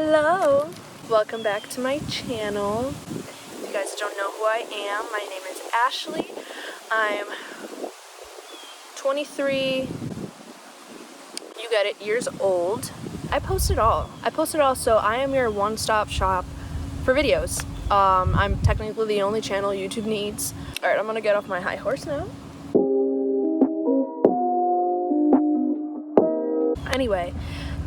Hello! Welcome back to my channel. If you guys don't know who I am, my name is Ashley. I'm 23, you get it, years old. I post it all, so I am your one-stop shop for videos. I'm technically the only channel YouTube needs. Alright, I'm gonna get off my high horse now. Anyway,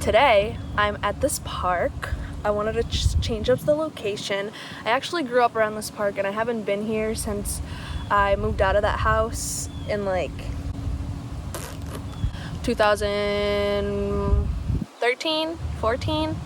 today I'm at this park. I wanted to change up the location. I actually grew up around this park and I haven't been here since I moved out of that house in like 2013, 14.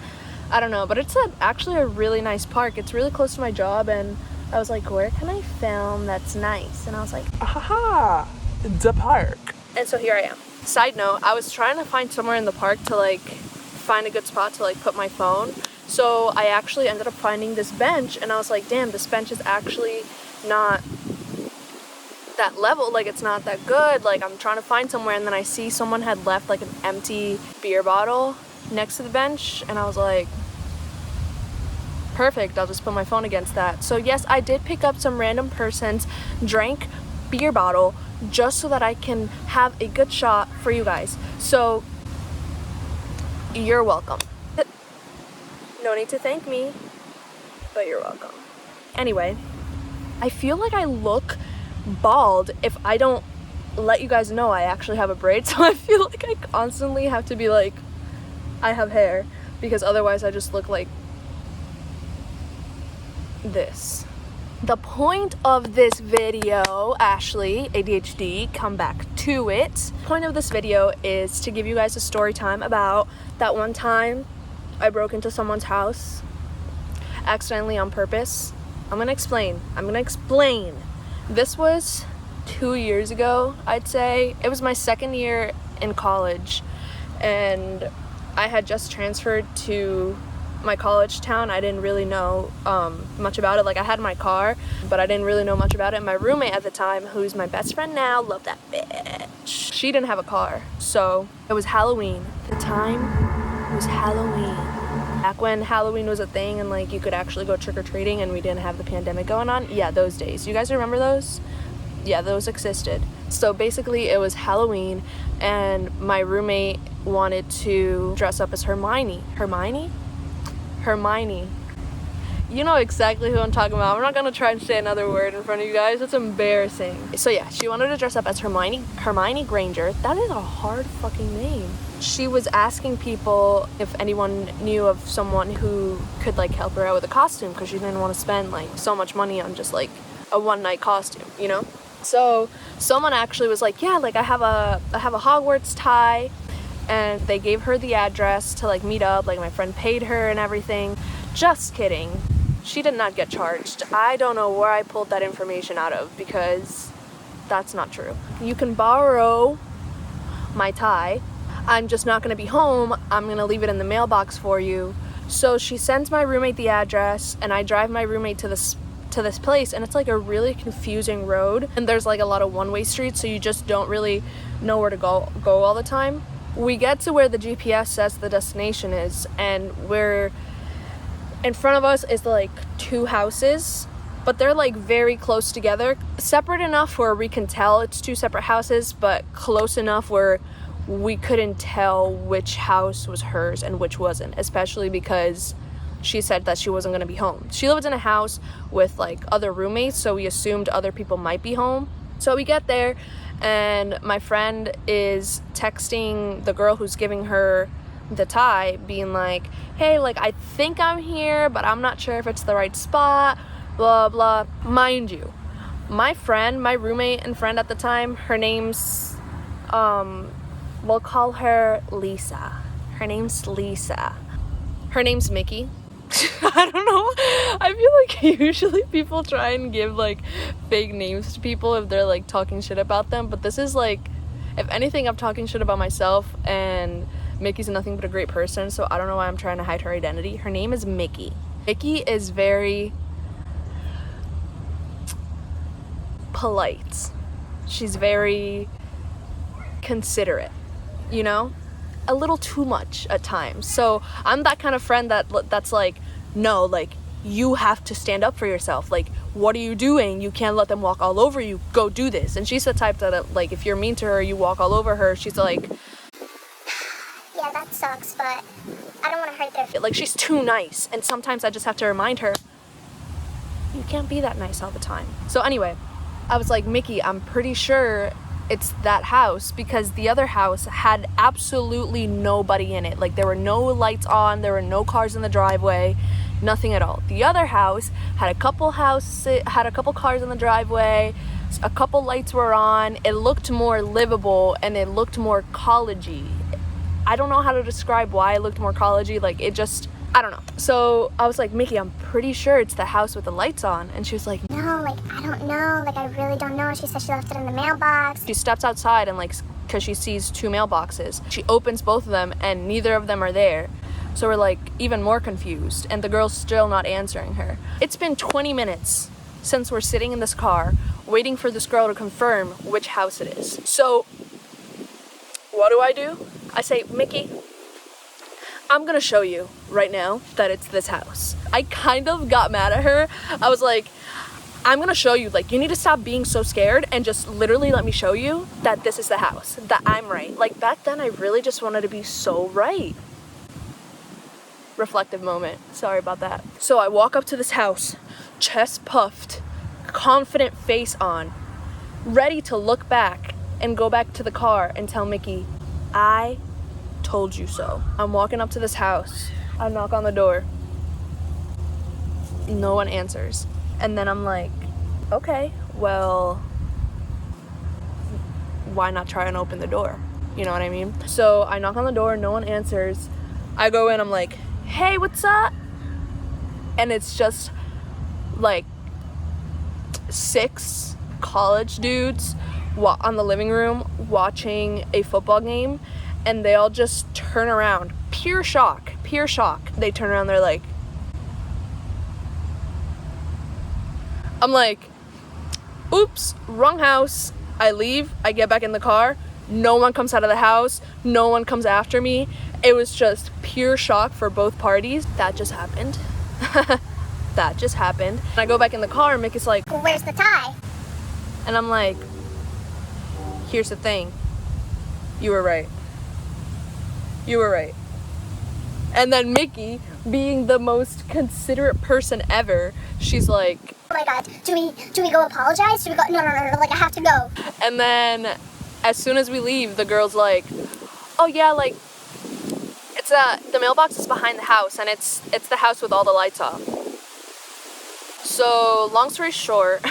I don't know, but it's actually a really nice park. It's really close to my job and I was like, where can I film that's nice? And I was like, aha, the park. And so here I am. Side note, I was trying to find somewhere in the park to like find a good spot to like put my phone. So I actually ended up finding this bench and I was like, damn, this bench is actually not that level, like it's not that good. Like I'm trying to find somewhere and then I see someone had left like an empty beer bottle next to the bench and I was like, perfect, I'll just put my phone against that. So yes, I did pick up some random person's drank beer bottle just so that I can have a good shot for you guys. So you're welcome. No need to thank me, but you're welcome. Anyway, I feel like I look bald if I don't let you guys know I actually have a braid, so I feel like I constantly have to be like, I have hair, because otherwise I just look like this. The point of this video, Ashley, ADHD, come back to it. The point of this video is to give you guys a story time about that one time I broke into someone's house accidentally on purpose. I'm gonna explain. This was 2 years ago, I'd say. It was my second year in college and I had just transferred to my college town. I didn't really know much about it. Like I had my car, but I didn't really know much about it. My roommate at the time, who's my best friend now, love that bitch, she didn't have a car. So it was Halloween. The time was Halloween. Back when Halloween was a thing and like you could actually go trick-or-treating and we didn't have the pandemic going on. Yeah, those days. You guys remember those? Yeah, those existed. So basically it was Halloween and my roommate wanted to dress up as Hermione. You know exactly who I'm talking about. I'm not gonna try and say another word in front of you guys. It's embarrassing. So yeah, she wanted to dress up as Hermione Granger. That is a hard fucking name. She was asking people if anyone knew of someone who could like help her out with a costume because she didn't want to spend like so much money on just like a one-night costume, you know? So someone actually was like, yeah, like I have a Hogwarts tie. And they gave her the address to like meet up, like my friend paid her and everything. Just kidding. She did not get charged. I don't know where I pulled that information out of because that's not true. You can borrow my tie. I'm just not gonna be home. I'm gonna leave it in the mailbox for you. So she sends my roommate the address and I drive my roommate to this place and it's like a really confusing road and there's like a lot of one-way streets, so you just don't really know where to go all the time. We get to where the GPS says the destination is and we're in front of us is like two houses, but they're like very close together, separate enough where we can tell it's two separate houses, but close enough where we couldn't tell which house was hers and which wasn't, especially because she said that she wasn't going to be home. She lived in a house with like other roommates, so we assumed other people might be home. So we get there and my friend is texting the girl who's giving her the tie, being like, hey, like I think I'm here, but I'm not sure if it's the right spot, blah blah. Mind you, my roommate and friend at the time, her name's we'll call her Lisa. Her name's Lisa. Her name's Mickey. I don't know. I feel like usually people try and give like fake names to people if they're like talking shit about them, but this is like, if anything, I'm talking shit about myself, and Mickey's nothing but a great person, so I don't know why I'm trying to hide her identity. Her name is Mickey. Mickey is very polite. She's very considerate, you know? a little too much at times. So I'm that kind of friend that's like, no, like, you have to stand up for yourself. Like, what are you doing? You can't let them walk all over you. Go do this. And she's the type that, like, if you're mean to her, you walk all over her, she's like, yeah, that sucks, but I don't want to hurt their feelings. like, she's too nice. And sometimes I just have to remind her, you can't be that nice all the time. So anyway, I was like, Mickey, I'm pretty sure it's that house, because the other house had absolutely nobody in it. Like, there were no lights on, there were no cars in the driveway, nothing at all. The other house had a couple cars in the driveway, a couple lights were on. It looked more livable and it looked more college-y. I don't know how to describe why it looked more college-y. Like, it just, I don't know. So I was like, Mickey, I'm pretty sure it's the house with the lights on. And she was like, No, like, I don't know. Like, I really don't know. She said she left it in the mailbox. she steps outside and, like, because she sees 2 mailboxes, she opens both of them and neither of them are there. So we're, like, even more confused, and the girl's still not answering her. It's been 20 minutes since we're sitting in this car waiting for this girl to confirm which house it is. So what do? I say, Mickey, I'm gonna show you right now that it's this house. I kind of got mad at her. I was like, I'm gonna show you, like, you need to stop being so scared and just literally let me show you that this is the house, that I'm right. Like, back then I really just wanted to be so right. Reflective moment, sorry about that. So I walk up to this house, chest puffed, confident face on, ready to look back and go back to the car and tell Mickey, I told you so. I'm walking up to this house, I knock on the door, no one answers. And then I'm like, okay, well, why not try and open the door? You know what I mean? So I knock on the door, no one answers. I go in, I'm like, hey, what's up? And it's just like 6 college dudes on the living room watching a football game, and they all just turn around. Pure shock. They turn around, they're like, I'm like, oops, wrong house. I leave, I get back in the car, no one comes out of the house, no one comes after me. It was just pure shock for both parties. That just happened. That just happened. And I go back in the car and Mickey's like, Well, where's the tie? and I'm like, here's the thing. You were right. And then Mickey, being the most considerate person ever, she's like, Oh my God, do we go apologize? Do we go, no, like, I have to go. and then as soon as we leave, the girl's like, oh yeah, like, it's the mailbox is behind the house, and it's the house with all the lights off. So long story short,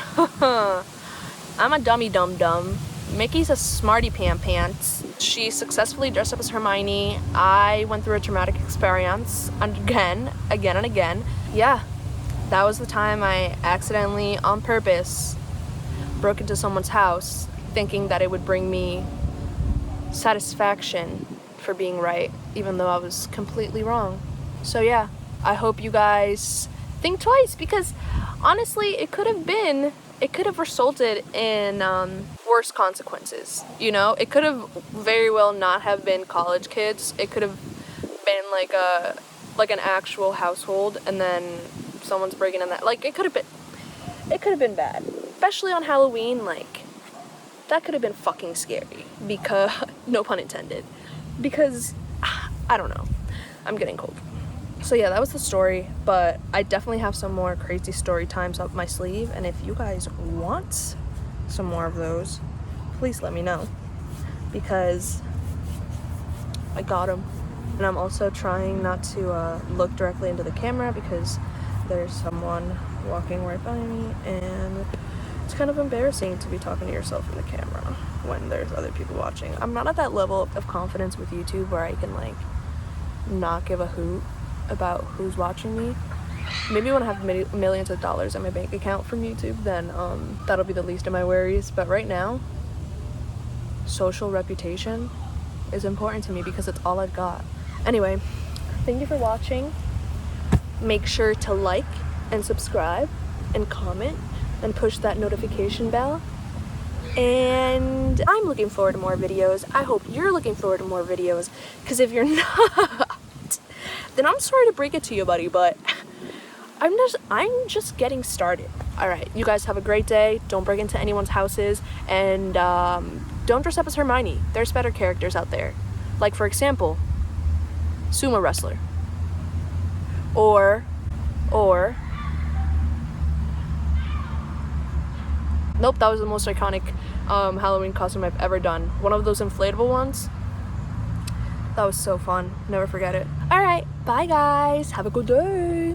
I'm a dummy dum-dum. Mickey's a smarty pants. She successfully dressed up as Hermione. I went through a traumatic experience again and again. Yeah, that was the time I accidentally, on purpose, broke into someone's house thinking that it would bring me satisfaction for being right, even though I was completely wrong. So yeah, I hope you guys think twice, because honestly, it could have resulted in worse consequences. You know, it could have very well not have been college kids. It could have been like an actual household, and then someone's breaking in that. Like, it could have been bad, especially on Halloween. Like, that could have been fucking scary, because no pun intended, because I don't know, I'm getting cold. So yeah, that was the story, but I definitely have some more crazy story times up my sleeve, and if you guys want some more of those, please let me know, because I got them. And I'm also trying not to look directly into the camera, because there's someone walking right by me, and it's kind of embarrassing to be talking to yourself in the camera when there's other people watching. I'm not at that level of confidence with YouTube where I can, like, not give a hoot about who's watching me. Maybe when I have millions of dollars in my bank account from YouTube, then that'll be the least of my worries. But right now, social reputation is important to me, because it's all I've got. Anyway, thank you for watching. Make sure to like and subscribe and comment and push that notification bell. And I'm looking forward to more videos. I hope you're looking forward to more videos, because if you're not, then I'm sorry to break it to you, buddy, but I'm just getting started. All right, you guys have a great day. Don't break into anyone's houses, and don't dress up as Hermione. There's better characters out there. Like, for example, sumo wrestler. Or nope, that was the most iconic Halloween costume I've ever done. One of those inflatable ones. That was so fun. Never forget it. All right, bye guys. Have a good day.